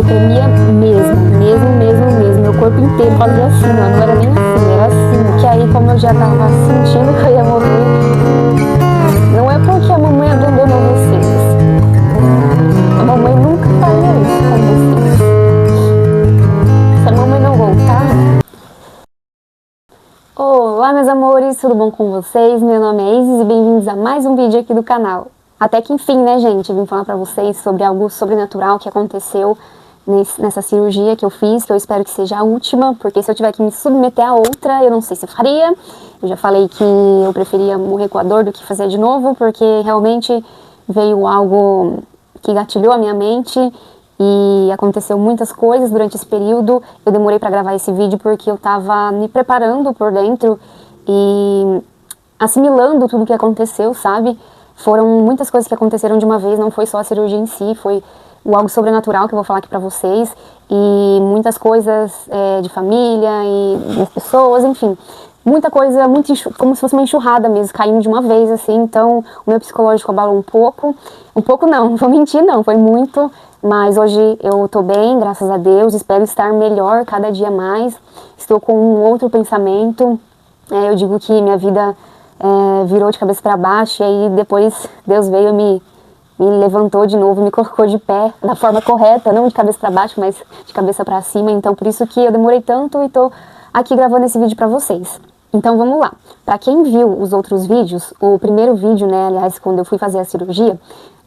eu tremia mesmo. Meu corpo inteiro fazia assim, ó, não era nem assim, era assim. Que aí, como eu já tava sentindo que eu ia morrer, não é porque a mamãe abandonou vocês. A mamãe nunca faria isso com vocês. Se a mamãe não voltar... Olá, meus amores, tudo bom com vocês? Meu nome é Isis e bem-vindos a mais um vídeo aqui do canal. Até que enfim, né, gente? Eu vim falar pra vocês sobre algo sobrenatural que aconteceu nessa cirurgia que eu fiz, que eu espero que seja a última, porque se eu tiver que me submeter a outra, eu não sei se eu faria. Eu já falei que eu preferia morrer com a dor do que fazer de novo, porque realmente veio algo que gatilhou a minha mente e aconteceu muitas coisas durante esse período. Eu demorei pra gravar esse vídeo porque eu tava me preparando por dentro e assimilando tudo que aconteceu, sabe? Foram muitas coisas que aconteceram de uma vez, não foi só a cirurgia em si, foi algo sobrenatural que eu vou falar aqui pra vocês, e muitas coisas de família e das pessoas, enfim, muita coisa, como se fosse uma enxurrada mesmo, caindo de uma vez, assim. Então o meu psicológico abalou um pouco não vou mentir não, foi muito, mas hoje eu tô bem, graças a Deus, espero estar melhor cada dia mais, estou com um outro pensamento, eu digo que minha vida virou de cabeça para baixo, e aí depois Deus veio e me levantou de novo, me colocou de pé da forma correta, não de cabeça para baixo, mas de cabeça para cima. Então por isso que eu demorei tanto e tô aqui gravando esse vídeo para vocês. Então vamos lá. Para quem viu os outros vídeos, o primeiro vídeo, né, aliás, quando eu fui fazer a cirurgia,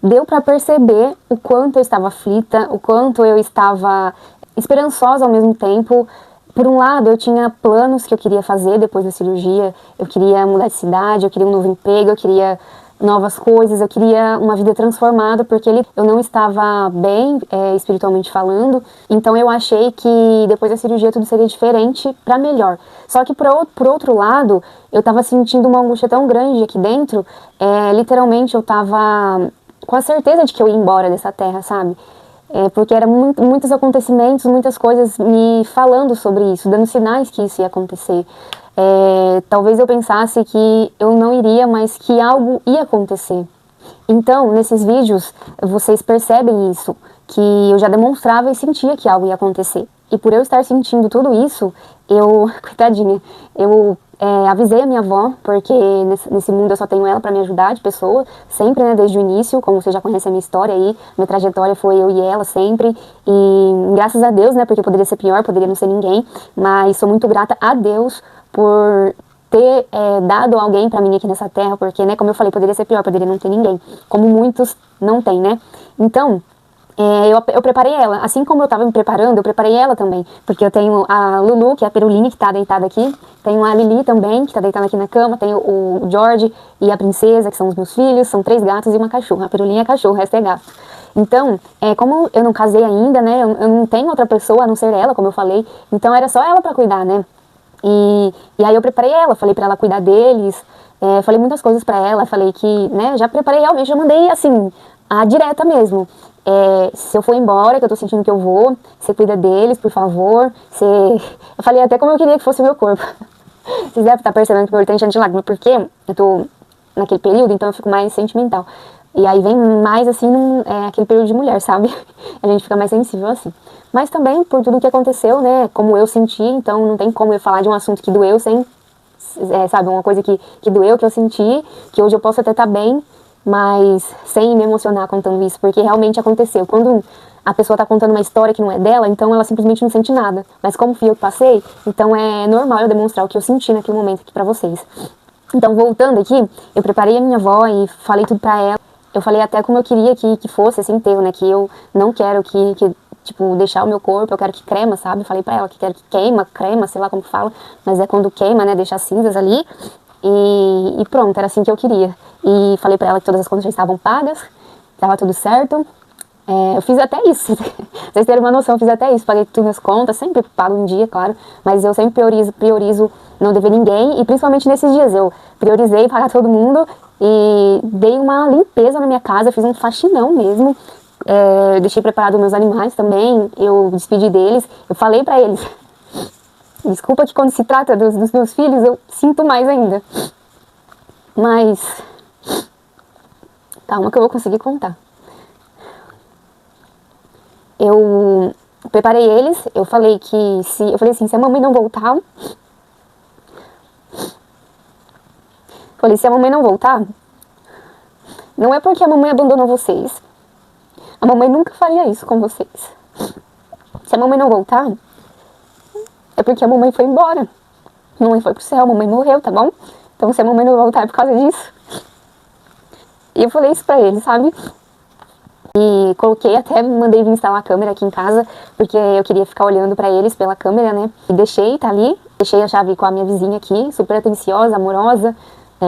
deu para perceber o quanto eu estava aflita, o quanto eu estava esperançosa ao mesmo tempo. Por um lado, eu tinha planos que eu queria fazer depois da cirurgia, eu queria mudar de cidade, eu queria um novo emprego, eu queria novas coisas, eu queria uma vida transformada, porque eu não estava bem, espiritualmente falando, então eu achei que depois da cirurgia tudo seria diferente para melhor. Só que por outro lado, eu estava sentindo uma angústia tão grande aqui dentro, literalmente eu estava com a certeza de que eu ia embora dessa terra, sabe? Porque eram muitos acontecimentos, muitas coisas me falando sobre isso, dando sinais que isso ia acontecer. Talvez eu pensasse que eu não iria, mas que algo ia acontecer. Então, nesses vídeos, vocês percebem isso, que eu já demonstrava e sentia que algo ia acontecer. E por eu estar sentindo tudo isso, coitadinha, eu avisei a minha avó, porque nesse mundo eu só tenho ela pra me ajudar de pessoa, sempre, né, desde o início, como você já conhece a minha história aí, minha trajetória foi eu e ela sempre, e graças a Deus, né, porque poderia ser pior, poderia não ser ninguém, mas sou muito grata a Deus por ter dado alguém pra mim aqui nessa terra, porque, né, como eu falei, poderia ser pior, poderia não ter ninguém, como muitos não tem, né. Então, eu preparei ela, assim como eu tava me preparando, eu preparei ela também, porque eu tenho a Lulu, que é a Perulinha, que tá deitada aqui, tenho a Lili também, que tá deitada aqui na cama, tenho o George e a Princesa, que são os meus filhos, são 3 gatos e uma cachorra, a Perulinha é cachorro, o resto é gato. Então, como eu não casei ainda, né, eu não tenho outra pessoa a não ser ela, como eu falei, então era só ela pra cuidar, né. E aí eu preparei ela, falei pra ela cuidar deles, falei muitas coisas pra ela, falei que, né, já preparei realmente, já mandei, assim, a direta mesmo. Se eu for embora, que eu tô sentindo que eu vou, você cuida deles, por favor. Eu falei até como eu queria que fosse o meu corpo. Vocês devem estar percebendo que meu olho tá enchendo de lágrimas, porque eu tô naquele período, então eu fico mais sentimental. E aí vem mais, assim, aquele período de mulher, sabe? A gente fica mais sensível, assim. Mas também por tudo que aconteceu, né, como eu senti, então não tem como eu falar de um assunto que doeu sem, sabe, uma coisa que doeu, que eu senti, que hoje eu posso até estar bem, mas sem me emocionar contando isso, porque realmente aconteceu. Quando a pessoa tá contando uma história que não é dela, então ela simplesmente não sente nada. Mas como fui eu que passei, então é normal eu demonstrar o que eu senti naquele momento aqui pra vocês. Então, voltando aqui, eu preparei a minha avó e falei tudo pra ela. Eu falei até como eu queria que fosse esse enterro, né, que eu não quero tipo, deixar o meu corpo, eu quero que crema, sabe? Falei pra ela que quero que queima, crema, sei lá como fala, mas é quando queima, né, deixar cinzas ali. E pronto, era assim que eu queria. E falei pra ela que todas as contas já estavam pagas, estava tudo certo. Eu fiz até isso, pra vocês terem uma noção, eu fiz até isso, paguei tudo as contas, sempre pago um dia, claro, mas eu sempre priorizo não dever ninguém, e principalmente nesses dias, eu priorizei pagar todo mundo, e dei uma limpeza na minha casa, fiz um faxinão mesmo, deixei preparado meus animais também, eu despedi deles, eu falei pra eles, desculpa que quando se trata dos meus filhos, eu sinto mais ainda, mas calma que eu vou conseguir contar. Eu preparei eles, eu falei assim, se a mamãe não voltar, não é porque a mamãe abandonou vocês. A mamãe nunca faria isso com vocês. Se a mamãe não voltar, é porque a mamãe foi embora. A mamãe foi pro céu, a mamãe morreu, tá bom? Então se a mamãe não voltar é por causa disso. E eu falei isso pra ele, sabe? E coloquei, até mandei vir instalar a câmera aqui em casa, porque eu queria ficar olhando pra eles pela câmera, né? E deixei, tá ali. Deixei a chave com a minha vizinha aqui, super atenciosa, amorosa.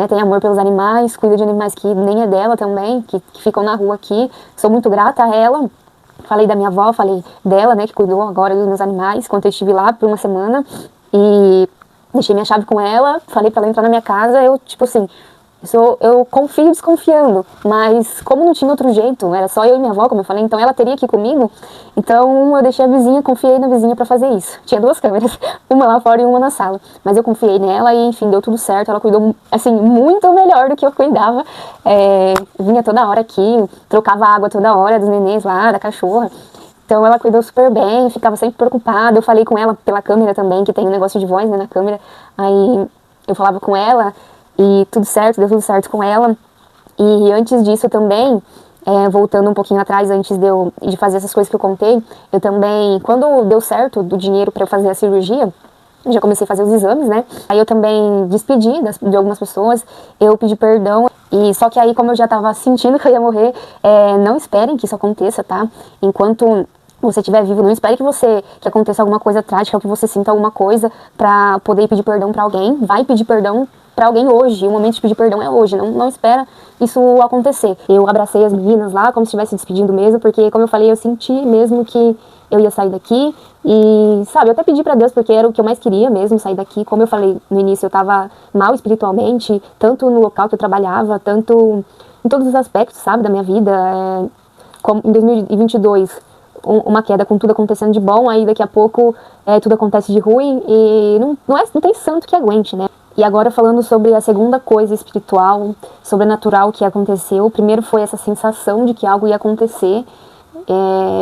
Tem amor pelos animais, cuida de animais que nem é dela também, que ficam na rua aqui. Sou muito grata a ela. Falei da minha avó, falei dela, né, que cuidou agora dos meus animais, quando eu estive lá por uma semana. E deixei minha chave com ela, falei pra ela entrar na minha casa. Eu, tipo assim, eu confio desconfiando, mas como não tinha outro jeito, era só eu e minha avó, como eu falei, então ela teria que ir comigo. Então eu deixei a vizinha, confiei na vizinha pra fazer isso. Tinha 2 câmeras, uma lá fora e uma na sala, mas eu confiei nela e enfim, deu tudo certo. Ela cuidou, assim, muito melhor do que eu cuidava. Vinha toda hora aqui, trocava água toda hora dos nenês lá, da cachorra. Então ela cuidou super bem, ficava sempre preocupada. Eu falei com ela pela câmera também, que tem um negócio de voz, né, na câmera. Aí eu falava com ela e tudo certo, deu tudo certo com ela. E antes disso também, voltando um pouquinho atrás, antes de fazer essas coisas que eu contei, eu também, quando deu certo do dinheiro para eu fazer a cirurgia, já comecei a fazer os exames, né? Aí eu também despedi de algumas pessoas, eu pedi perdão. E só que aí, como eu já tava sentindo que eu ia morrer, não esperem que isso aconteça, tá? Enquanto você estiver vivo, não espere que aconteça alguma coisa trágica, ou que você sinta alguma coisa pra poder pedir perdão pra alguém. Vai pedir perdão pra alguém hoje, o momento de pedir perdão é hoje, não espera isso acontecer. Eu abracei as meninas lá, como se estivesse despedindo mesmo, porque, como eu falei, eu senti mesmo que eu ia sair daqui. E, sabe, eu até pedi pra Deus, porque era o que eu mais queria mesmo, sair daqui. Como eu falei no início, eu tava mal espiritualmente, tanto no local que eu trabalhava, tanto em todos os aspectos, sabe, da minha vida. Como em 2022, uma queda com tudo acontecendo de bom, aí daqui a pouco tudo acontece de ruim, e não tem santo que aguente, né? E agora falando sobre a segunda coisa espiritual, sobrenatural que aconteceu. Primeiro foi essa sensação de que algo ia acontecer.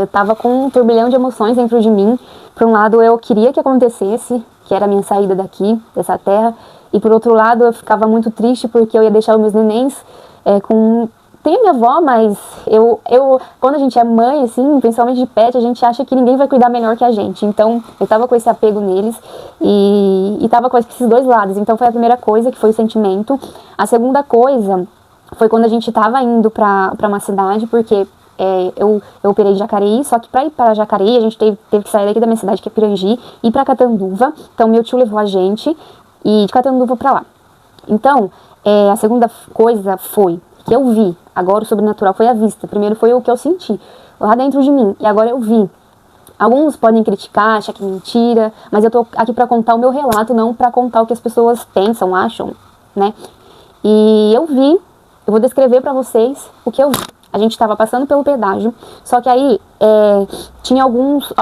Eu tava com um turbilhão de emoções dentro de mim. Por um lado, eu queria que acontecesse, que era a minha saída daqui, dessa terra. E por outro lado, eu ficava muito triste porque eu ia deixar os meus nenéns com... Tem a minha avó, mas quando a gente é mãe, assim, principalmente de pet, a gente acha que ninguém vai cuidar melhor que a gente. Então, eu tava com esse apego neles e tava com esses 2 lados. Então, foi a primeira coisa, que foi o sentimento. A segunda coisa foi quando a gente tava indo pra uma cidade, porque eu operei de Jacareí, só que pra ir para Jacareí, a gente teve que sair daqui da minha cidade, que é Pirangi, e ir pra Catanduva. Então, meu tio levou a gente e de Catanduva pra lá. Então, a segunda coisa foi que eu vi. Agora o sobrenatural foi a vista. Primeiro foi o que eu senti lá dentro de mim, e agora eu vi. Alguns podem criticar, achar que é mentira, mas eu tô aqui pra contar o meu relato, não pra contar o que as pessoas pensam, acham, né? E eu vi, eu vou descrever pra vocês o que eu vi. A gente tava passando pelo pedágio, só que aí tinha alguns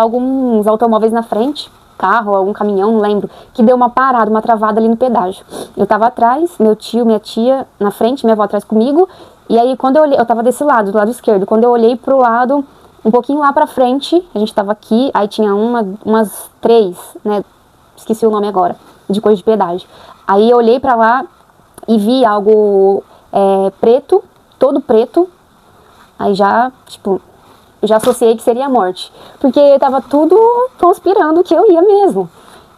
automóveis na frente, carro, algum caminhão, não lembro, que deu uma parada, uma travada ali no pedágio. Eu tava atrás, meu tio, minha tia na frente, minha avó atrás comigo. E aí, quando eu olhei, eu tava desse lado, do lado esquerdo. Quando eu olhei pro lado, um pouquinho lá pra frente, a gente tava aqui, aí tinha umas 3, né? Esqueci o nome agora, de coisa de pedágio. Aí eu olhei pra lá e vi algo preto, todo preto. Aí já, tipo, eu já associei que seria a morte. Porque tava tudo conspirando que eu ia mesmo.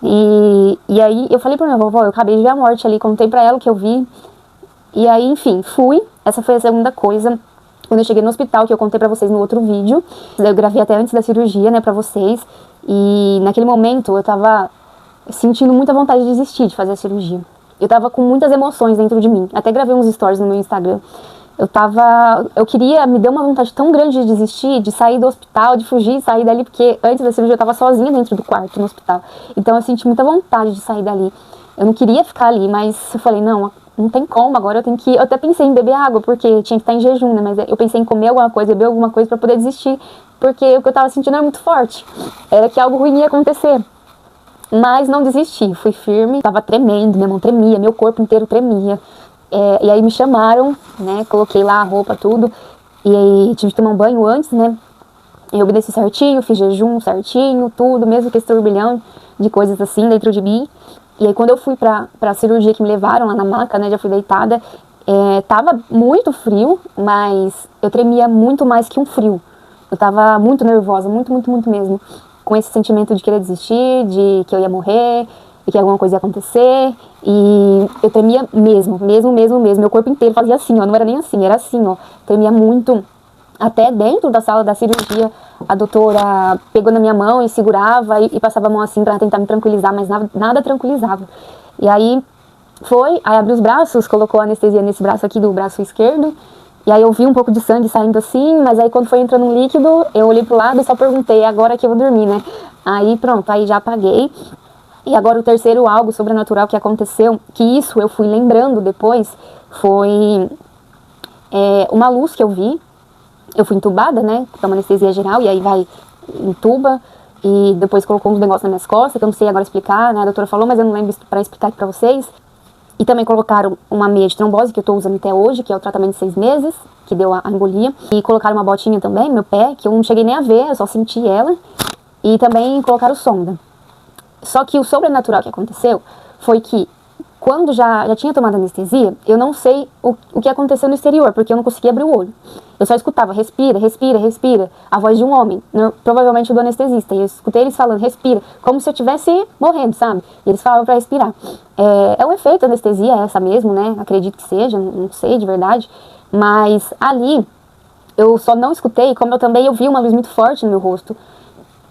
E aí eu falei pra minha vovó, eu acabei de ver a morte ali, contei pra ela o que eu vi. E aí, enfim, fui. Essa foi a segunda coisa. Quando eu cheguei no hospital, que eu contei pra vocês no outro vídeo. Eu gravei até antes da cirurgia, né, pra vocês. E naquele momento eu tava sentindo muita vontade de desistir de fazer a cirurgia. Eu tava com muitas emoções dentro de mim. Até gravei uns stories no meu Instagram. Me deu uma vontade tão grande de desistir, de sair do hospital, de fugir, sair dali, porque antes da cirurgia eu tava sozinha dentro do quarto no hospital. Então eu senti muita vontade de sair dali. Eu não queria ficar ali, mas eu falei, não tem como, agora eu tenho que ir. Eu até pensei em beber água, porque tinha que estar em jejum, né? Mas eu pensei em comer alguma coisa, beber alguma coisa pra poder desistir, porque o que eu tava sentindo era muito forte. Era que algo ruim ia acontecer. Mas não desisti, fui firme, tava tremendo, minha mão tremia, meu corpo inteiro tremia. E aí me chamaram, né? Coloquei lá a roupa, tudo. E aí tive que tomar um banho antes, né? Eu obedeci certinho, fiz jejum certinho, tudo, mesmo que esse turbilhão de coisas assim dentro de mim. E aí quando eu fui pra cirurgia que me levaram lá na maca, né, já fui deitada, tava muito frio, mas eu tremia muito mais que um frio. Eu tava muito nervosa, muito, muito, muito mesmo. Com esse sentimento de querer desistir, de que eu ia morrer, de que alguma coisa ia acontecer. E eu tremia mesmo, mesmo, mesmo, mesmo. Meu corpo inteiro fazia assim, ó, não era nem assim, era assim, ó. Tremia muito. Até dentro da sala da cirurgia, a doutora pegou na minha mão e segurava e passava a mão assim pra tentar me tranquilizar, mas nada tranquilizava. E aí aí abriu os braços, colocou anestesia nesse braço aqui do braço esquerdo, e aí eu vi um pouco de sangue saindo assim, mas aí quando foi entrando um líquido, eu olhei pro lado e só perguntei, agora que eu vou dormir, né? Aí pronto, aí já apaguei. E agora o terceiro algo sobrenatural que aconteceu, que isso eu fui lembrando depois, foi uma luz que eu vi. Eu fui entubada, né, com uma anestesia geral, e aí vai entuba, e depois colocou uns negócios nas minhas costas, que eu não sei agora explicar, né, a doutora falou, mas eu não lembro pra explicar aqui pra vocês. E também colocaram uma meia de trombose, que eu tô usando até hoje, que é o tratamento de 6 meses, que deu a embolia. E colocaram uma botinha também no meu pé, que eu não cheguei nem a ver, eu só senti ela. E também colocaram sonda. Só que o sobrenatural que aconteceu foi que, quando já tinha tomado anestesia, eu não sei o que aconteceu no exterior, porque eu não conseguia abrir o olho. Eu só escutava, respira, respira, respira, a voz de um homem, provavelmente do anestesista. E eu escutei eles falando, respira, como se eu estivesse morrendo, sabe? E eles falavam pra respirar. É um efeito da anestesia, é essa mesmo, né? Acredito que seja, não sei de verdade. Mas ali, eu só não escutei, como eu vi uma luz muito forte no meu rosto.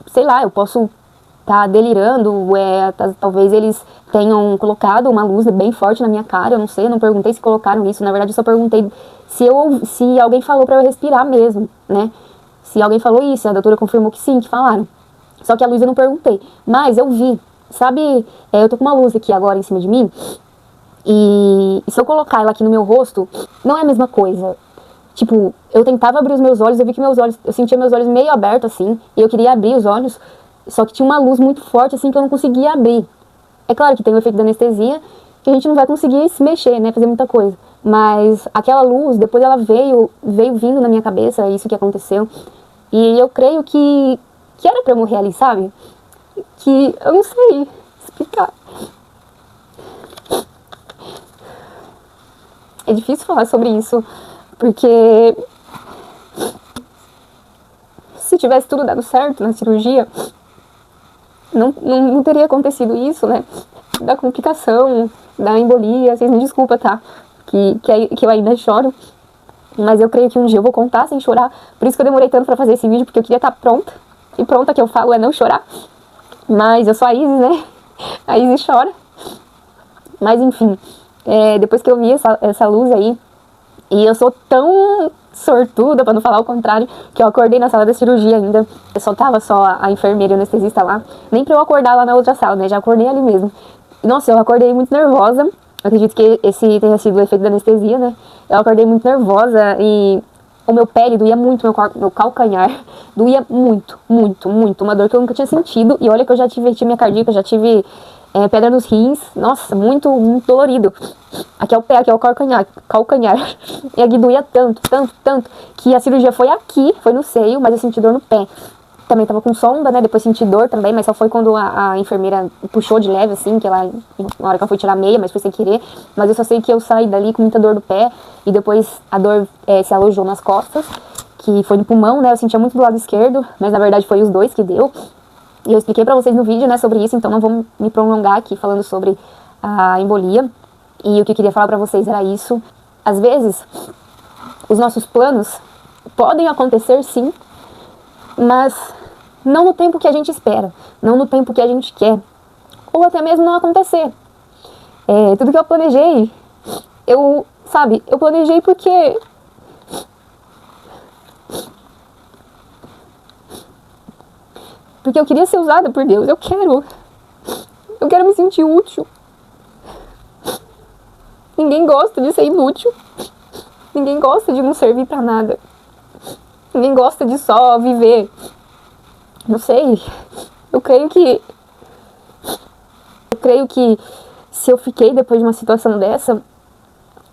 Sei lá, eu posso tá delirando, talvez eles tenham colocado uma luz bem forte na minha cara, eu não sei, eu não perguntei se colocaram isso, na verdade eu só perguntei se alguém falou pra eu respirar mesmo, né? Se alguém falou isso, a doutora confirmou que sim, que falaram. Só que a luz eu não perguntei, mas eu vi, sabe, eu tô com uma luz aqui agora em cima de mim, e se eu colocar ela aqui no meu rosto, não é a mesma coisa. Tipo, eu tentava abrir os meus olhos, eu vi que eu sentia meus olhos meio abertos assim, e eu queria abrir os olhos, só que tinha uma luz muito forte, assim, que eu não conseguia abrir. É claro que tem o efeito da anestesia, que a gente não vai conseguir se mexer, né, fazer muita coisa. Mas aquela luz, depois ela veio vindo na minha cabeça, isso que aconteceu. E eu creio que era pra eu morrer ali, sabe? Que eu não sei explicar. É difícil falar sobre isso, porque se tivesse tudo dado certo na cirurgia, não teria acontecido isso, né? Da complicação, da embolia, vocês me desculpem, tá? Que eu ainda choro. Mas eu creio que um dia eu vou contar sem chorar. Por isso que eu demorei tanto pra fazer esse vídeo, porque eu queria estar pronta. E pronta que eu falo é não chorar. Mas eu sou a Isis, né? A Isis chora. Mas enfim, depois que eu vi essa luz aí, e eu sou tão sortuda, pra não falar o contrário, que eu acordei na sala da cirurgia ainda. Eu só tava a enfermeira e o anestesista lá. Nem pra eu acordar lá na outra sala, né? Já acordei ali mesmo. Nossa, eu acordei muito nervosa. Eu acredito que esse tenha sido o efeito da anestesia, né? Eu acordei muito nervosa e o meu pé ele doía muito, meu calcanhar. Doía muito, muito, muito. Uma dor que eu nunca tinha sentido. E olha que eu já tive arritmia cardíaca, já tive pedra nos rins. Nossa, muito, muito dolorido. Aqui é o pé, aqui é o calcanhar. E aqui doía tanto, tanto, tanto, que a cirurgia foi aqui, foi no seio, mas eu senti dor no pé. Também tava com sonda, né, depois senti dor também, mas só foi quando a enfermeira puxou de leve, assim, que ela, na hora que ela foi tirar a meia, mas foi sem querer. Mas eu só sei que eu saí dali com muita dor no pé, e depois a dor se alojou nas costas, que foi no pulmão, né, eu sentia muito do lado esquerdo, mas na verdade foi os dois que deu. E eu expliquei pra vocês no vídeo, né, sobre isso, então não vou me prolongar aqui falando sobre a embolia. E o que eu queria falar pra vocês era isso. Às vezes, os nossos planos podem acontecer sim, mas não no tempo que a gente espera, não no tempo que a gente quer, ou até mesmo não acontecer. Tudo que eu planejei, eu planejei porque eu queria ser usada por Deus, eu quero me sentir útil. Ninguém gosta de ser inútil, ninguém gosta de não servir pra nada. Ninguém gosta de só viver. Não sei. Eu creio que se eu fiquei depois de uma situação dessa,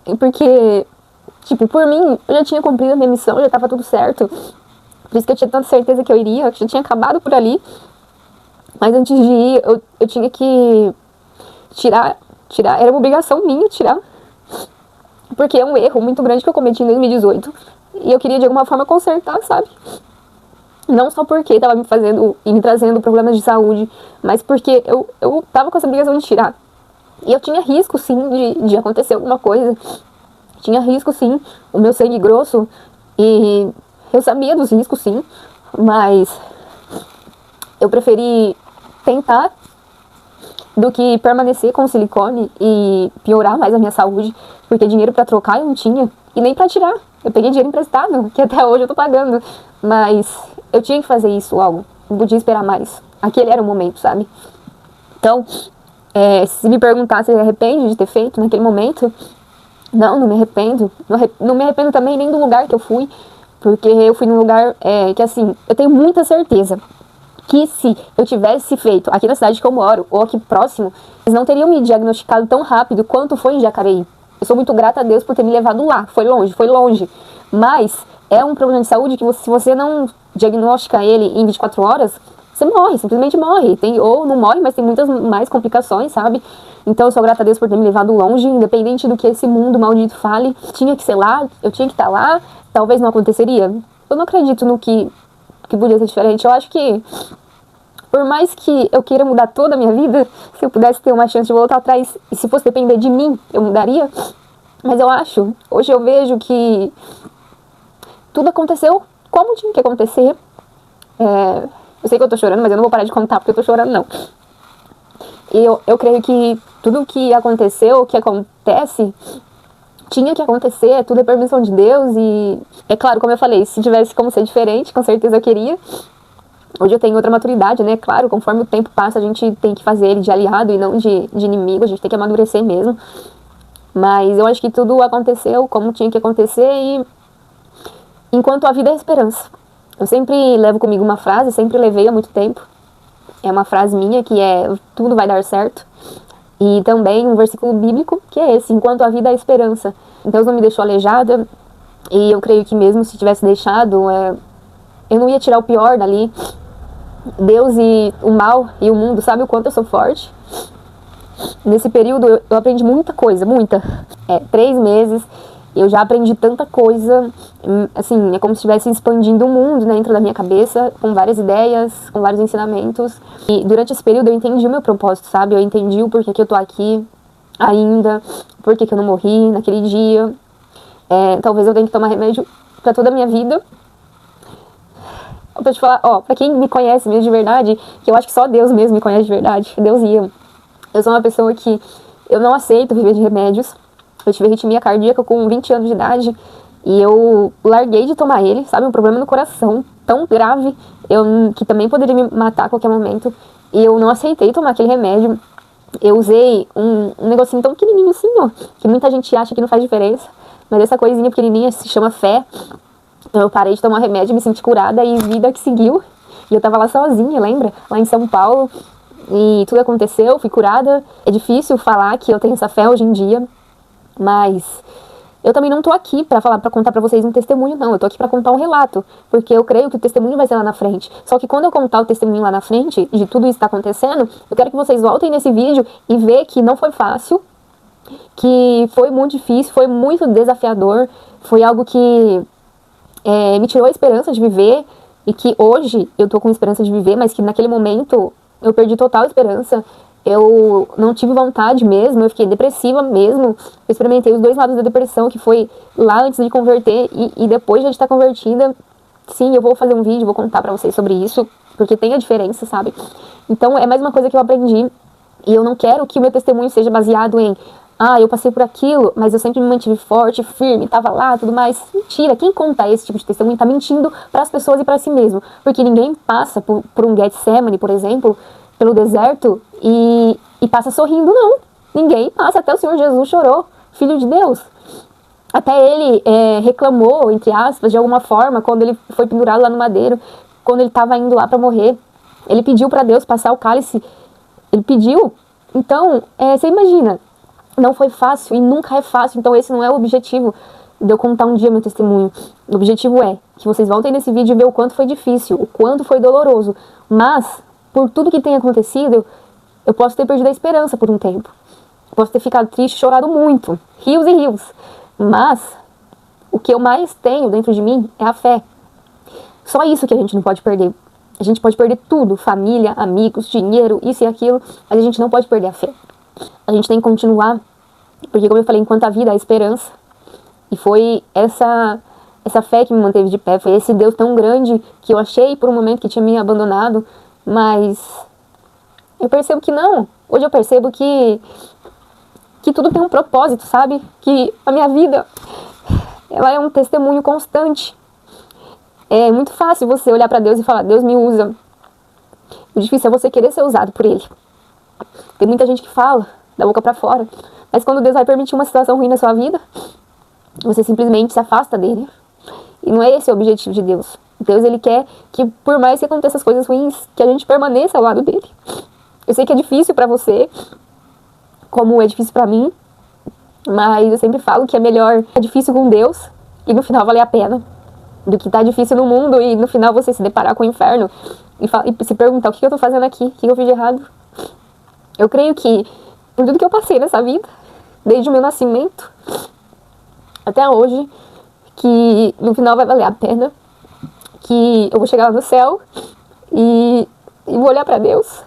é porque, tipo, por mim, eu já tinha cumprido a minha missão, já tava tudo certo. Por isso que eu tinha tanta certeza que eu iria, que já tinha acabado por ali. Mas antes de ir, eu tinha que tirar, era uma obrigação minha tirar. Porque é um erro muito grande que eu cometi em 2018. E eu queria de alguma forma consertar, sabe? Não só porque tava me fazendo e me trazendo problemas de saúde, mas porque eu tava com essa obrigação de tirar. E eu tinha risco, sim, de acontecer alguma coisa. Tinha risco, sim, o meu sangue grosso. E eu sabia dos riscos, sim, mas eu preferi tentar do que permanecer com o silicone e piorar mais a minha saúde, porque dinheiro pra trocar eu não tinha e nem pra tirar. Eu peguei dinheiro emprestado, que até hoje eu tô pagando, mas eu tinha que fazer isso logo, não podia esperar mais. Aquele era o momento, sabe? Então, se me perguntar se eu me arrependo de ter feito naquele momento, não me arrependo. Não me arrependo também nem do lugar que eu fui, porque eu fui num lugar que, assim, eu tenho muita certeza que se eu tivesse feito aqui na cidade que eu moro, ou aqui próximo, eles não teriam me diagnosticado tão rápido quanto foi em Jacareí. Eu sou muito grata a Deus por ter me levado lá. Foi longe. Mas é um problema de saúde que se você não diagnostica ele em 24 horas, você morre, simplesmente morre. Ou não morre, mas tem muitas mais complicações, sabe? Então eu sou grata a Deus por ter me levado longe, independente do que esse mundo maldito fale. Tinha que ser lá, eu tinha que estar lá, talvez não aconteceria. Eu não acredito no que podia ser diferente. Eu acho que, por mais que eu queira mudar toda a minha vida, se eu pudesse ter uma chance de voltar atrás, e se fosse depender de mim, eu mudaria. Mas hoje eu vejo que tudo aconteceu como tinha que acontecer. Eu sei que eu tô chorando, mas eu não vou parar de contar porque eu tô chorando, não. E eu creio que tudo que aconteceu, que acontece, tinha que acontecer, tudo é permissão de Deus. E é claro, como eu falei, se tivesse como ser diferente, com certeza eu queria. Hoje eu tenho outra maturidade, né? Claro, conforme o tempo passa, a gente tem que fazer ele de aliado e não de inimigo, a gente tem que amadurecer mesmo. Mas eu acho que tudo aconteceu como tinha que acontecer e enquanto a vida é esperança. Eu sempre levo comigo uma frase, sempre levei há muito tempo. É uma frase minha que é: tudo vai dar certo. E também um versículo bíblico que é esse: enquanto a vida é esperança. Deus não me deixou aleijada e eu creio que mesmo se tivesse deixado, eu não ia tirar o pior dali. Deus e o mal e o mundo sabe o quanto eu sou forte. Nesse período eu aprendi muita coisa, muita. 3 meses, eu já aprendi tanta coisa, assim, é como se estivesse expandindo o mundo, né, dentro da minha cabeça, com várias ideias, com vários ensinamentos. E durante esse período eu entendi o meu propósito, sabe? Eu entendi o porquê que eu tô aqui ainda, porquê que eu não morri naquele dia. Talvez eu tenha que tomar remédio pra toda a minha vida. Pra te falar, pra quem me conhece mesmo de verdade, que eu acho que só Deus mesmo me conhece de verdade, Deus e eu sou uma pessoa que eu não aceito viver de remédios. Eu tive arritmia cardíaca com 20 anos de idade e eu larguei de tomar ele, sabe? Um problema no coração tão grave, que também poderia me matar a qualquer momento. E eu não aceitei tomar aquele remédio. Eu usei um negocinho tão pequenininho assim, que muita gente acha que não faz diferença. Mas essa coisinha pequenininha se chama fé. Eu parei de tomar remédio, me senti curada e vida que seguiu. E eu tava lá sozinha, lembra? Lá em São Paulo. E tudo aconteceu, fui curada. É difícil falar que eu tenho essa fé hoje em dia, mas eu também não tô aqui pra contar pra vocês um testemunho, não. Eu tô aqui pra contar um relato, porque eu creio que o testemunho vai ser lá na frente. Só que quando eu contar o testemunho lá na frente, de tudo isso que tá acontecendo, eu quero que vocês voltem nesse vídeo e ver que não foi fácil, que foi muito difícil, foi muito desafiador, foi algo que me tirou a esperança de viver, e que hoje eu tô com esperança de viver, mas que naquele momento eu perdi total esperança. Eu não tive vontade mesmo, eu fiquei depressiva mesmo. Eu experimentei os 2 lados da depressão, que foi lá antes de converter e depois de estar convertida. Sim, eu vou fazer um vídeo, vou contar pra vocês sobre isso, porque tem a diferença, sabe? Então é mais uma coisa que eu aprendi, e eu não quero que o meu testemunho seja baseado em eu passei por aquilo, mas eu sempre me mantive forte, firme, tava lá, tudo mais. Mentira, quem conta esse tipo de testemunho tá mentindo pras pessoas e pra si mesmo, porque ninguém passa por um Getsemane, por exemplo, pelo deserto e passa sorrindo, não. Ninguém passa, até o Senhor Jesus chorou, Filho de Deus. Até ele reclamou, entre aspas, de alguma forma, quando ele foi pendurado lá no madeiro, quando ele estava indo lá para morrer. Ele pediu para Deus passar o cálice, ele pediu. Então, você imagina, não foi fácil e nunca é fácil, então esse não é o objetivo. de eu contar um dia meu testemunho. O objetivo é que vocês voltem nesse vídeo e ver o quanto foi difícil, o quanto foi doloroso. Mas, por tudo que tem acontecido, eu posso ter perdido a esperança por um tempo. Posso ter ficado triste, chorado muito, rios e rios. Mas, o que eu mais tenho dentro de mim é a fé. Só isso que a gente não pode perder. A gente pode perder tudo, família, amigos, dinheiro, isso e aquilo, mas a gente não pode perder a fé. A gente tem que continuar, porque como eu falei, enquanto a vida, há esperança. E foi essa fé que me manteve de pé, foi esse Deus tão grande que eu achei por um momento que tinha me abandonado, mas eu percebo que não. Hoje eu percebo que tudo tem um propósito, sabe? Que a minha vida, ela é um testemunho constante. É muito fácil você olhar pra Deus e falar, Deus me usa. O difícil é você querer ser usado por Ele. Tem muita gente que fala, da boca pra fora, mas quando Deus vai permitir uma situação ruim na sua vida, você simplesmente se afasta dele. E não é esse o objetivo de Deus. Deus, Ele quer que, por mais que aconteçam as coisas ruins, que a gente permaneça ao lado dele. Eu sei que é difícil pra você, como é difícil pra mim, mas eu sempre falo que é melhor é difícil com Deus e no final valer a pena, do que tá difícil no mundo e no final você se deparar com o inferno e se perguntar o que eu tô fazendo aqui, o que eu fiz de errado. Eu creio que por tudo que eu passei nessa vida, desde o meu nascimento até hoje, que no final vai valer a pena, que eu vou chegar lá no céu e vou olhar pra Deus,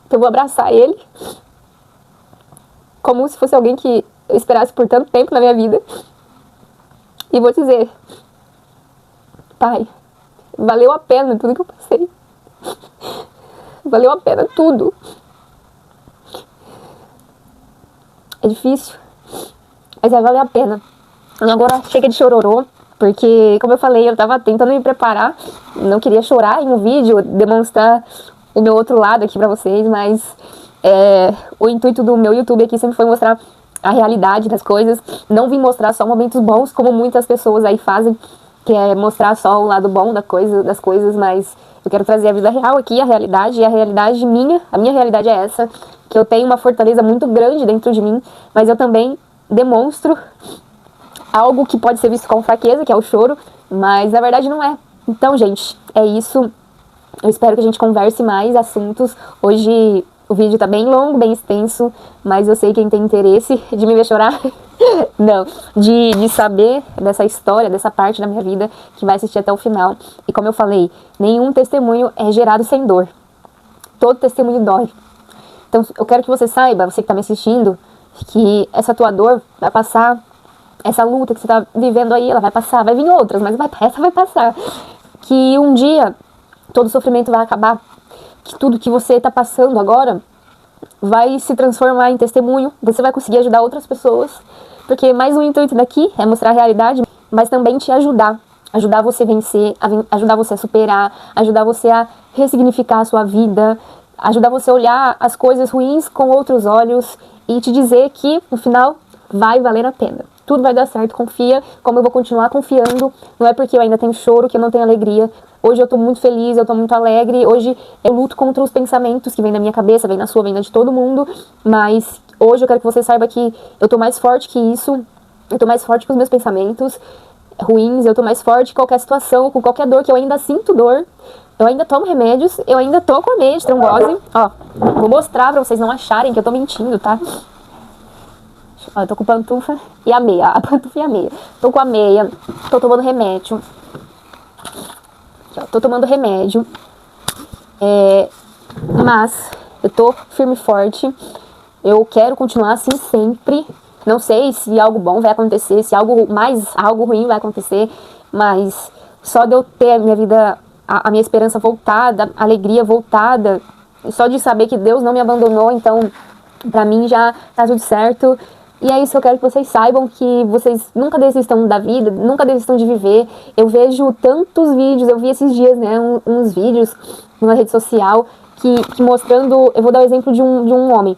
que eu vou abraçar Ele como se fosse alguém que eu esperasse por tanto tempo na minha vida e vou dizer, Pai, valeu a pena tudo que eu passei, valeu a pena tudo. É difícil, mas vai valer a pena. Agora chega de chororô, porque, como eu falei, eu tava tentando me preparar, não queria chorar em um vídeo, demonstrar o meu outro lado aqui pra vocês, mas o intuito do meu YouTube aqui sempre foi mostrar a realidade das coisas, não vim mostrar só momentos bons, como muitas pessoas aí fazem, que é mostrar só o lado bom das coisas, mas eu quero trazer a vida real aqui, a realidade, e a realidade minha, a minha realidade é essa, que eu tenho uma fortaleza muito grande dentro de mim, mas eu também demonstro algo que pode ser visto como fraqueza, que é o choro, mas na verdade não é. Então, gente, é isso. Eu espero que a gente converse mais assuntos. Hoje o vídeo tá bem longo, bem extenso, mas eu sei quem tem interesse de me ver chorar, não, de saber dessa história, dessa parte da minha vida, que vai assistir até o final. E como eu falei, nenhum testemunho é gerado sem dor. Todo testemunho dói. Então eu quero que você saiba, você que tá me assistindo, que essa tua dor vai passar, essa luta que você tá vivendo aí, ela vai passar, vai vir outras, mas essa vai passar. Que um dia todo sofrimento vai acabar, que tudo que você tá passando agora vai se transformar em testemunho, você vai conseguir ajudar outras pessoas, porque mais um intuito daqui é mostrar a realidade, mas também te ajudar você a vencer, ajudar você a superar, ajudar você a ressignificar a sua vida, ajudar você a olhar as coisas ruins com outros olhos e te dizer que no final vai valer a pena. Tudo vai dar certo, confia, como eu vou continuar confiando. Não é porque eu ainda tenho choro que eu não tenho alegria. Hoje eu tô muito feliz, eu tô muito alegre. Hoje eu luto contra os pensamentos que vêm na minha cabeça, vem na sua, vem na de todo mundo. Mas hoje eu quero que você saiba que eu tô mais forte que isso. Eu tô mais forte que os meus pensamentos ruins. Eu tô mais forte que qualquer situação, com qualquer dor, que eu ainda sinto dor. Eu ainda tomo remédios, eu ainda tô com a meia de trombose. Ó, vou mostrar pra vocês não acharem que eu tô mentindo, tá? Ó, eu tô com pantufa e a meia, a pantufa e a meia. Tô com a meia, tô tomando remédio. Tô tomando remédio. Mas eu tô firme e forte. Eu quero continuar assim sempre. Não sei se algo bom vai acontecer, se algo ruim vai acontecer, mas só de eu ter a minha vida, a minha esperança voltada, a alegria voltada, só de saber que Deus não me abandonou, então pra mim já tá tudo certo. E é isso que eu quero que vocês saibam, que vocês nunca desistam da vida, nunca desistam de viver. Eu vejo tantos vídeos, eu vi esses dias, né, uns vídeos numa rede social que mostrando, eu vou dar o exemplo de um homem.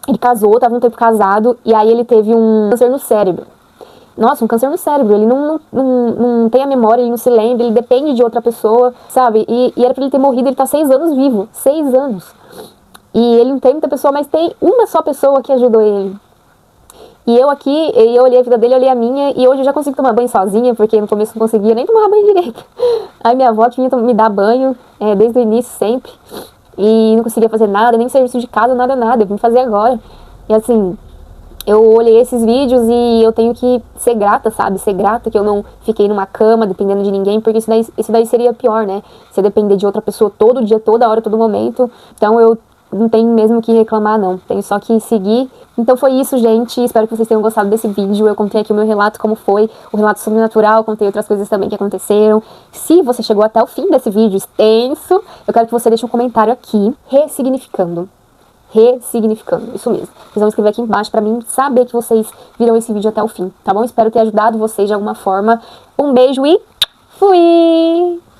Ele casou, tava um tempo casado, e aí ele teve um câncer no cérebro. Nossa, um câncer no cérebro, ele não tem a memória, ele não se lembra, ele depende de outra pessoa, sabe? E era pra ele ter morrido, ele tá 6 anos vivo, 6 anos. E ele não tem muita pessoa, mas tem uma só pessoa que ajudou ele. E eu aqui, eu olhei a vida dele, eu olhei a minha, e hoje eu já consigo tomar banho sozinha, porque no começo não conseguia nem tomar banho direito. Aí minha avó vinha me dar banho, desde o início sempre, e não conseguia fazer nada, nem serviço de casa, nada, eu vim fazer agora. E assim, eu olhei esses vídeos e eu tenho que ser grata, sabe? Ser grata que eu não fiquei numa cama dependendo de ninguém, porque isso daí seria pior, né? Você depender de outra pessoa todo dia, toda hora, todo momento. Então eu não tenho mesmo que reclamar, não. Tenho só que seguir. Então foi isso, gente. Espero que vocês tenham gostado desse vídeo. Eu contei aqui o meu relato, como foi, o relato sobrenatural. Contei outras coisas também que aconteceram. Se você chegou até o fim desse vídeo extenso, eu quero que você deixe um comentário aqui, ressignificando, isso mesmo. Vocês vão escrever aqui embaixo pra mim saber que vocês viram esse vídeo até o fim, tá bom? Espero ter ajudado vocês de alguma forma. Um beijo e fui!